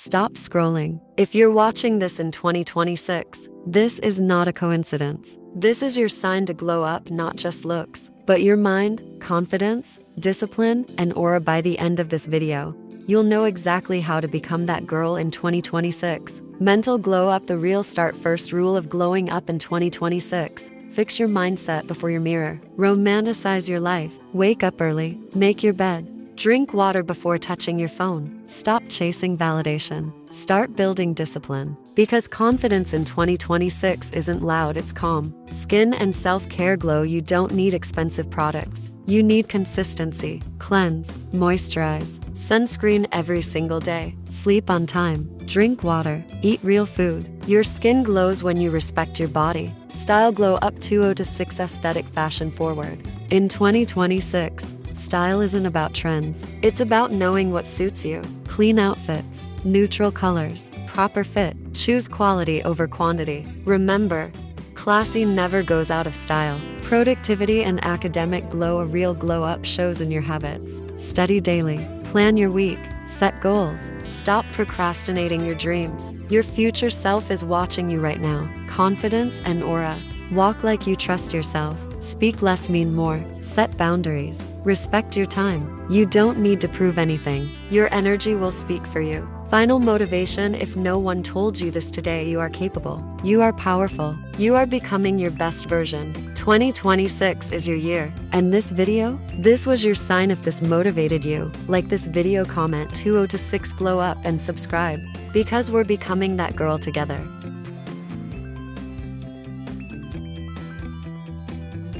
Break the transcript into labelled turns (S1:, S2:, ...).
S1: Stop scrolling. If you're watching this in 2026, this is not a coincidence. This is your sign to glow up, not just looks, but your mind, confidence, discipline, and aura. By the end of this video, you'll know exactly how to become that girl in 2026. Mental glow up, the real start. First rule of glowing up in 2026. Fix your mindset before your mirror. Romanticize your life. Wake up early. Make your bed. Drink water before touching your phone. Stop chasing validation. Start building discipline. Because confidence in 2026 isn't loud, it's calm. Skin and self-care glow. You don't need expensive products. You need consistency. Cleanse, moisturize, sunscreen every single day. Sleep on time. Drink water. Eat real food. Your skin glows when you respect your body. Style glow up 2026. Aesthetic fashion forward. In 2026, style isn't about trends. It's about knowing what suits you. Clean outfits, neutral colors, proper fit. Choose quality over quantity. Remember, classy never goes out of style. Productivity and academic glow. A real glow up shows in your habits. Study daily. Plan your week. Set goals. Stop procrastinating your dreams. Your future self is watching you right now. Confidence and aura. Walk like you trust yourself. Speak less, mean more. Set boundaries. Respect your time. You don't need to prove anything. Your energy will speak for you. Final motivation. If no one told you this today, you are capable. You are powerful. You are becoming your best version. 2026 is your year. And this video? This was your sign. If this motivated you, like this video, comment 2026 glow up and subscribe. Because we're becoming that girl together.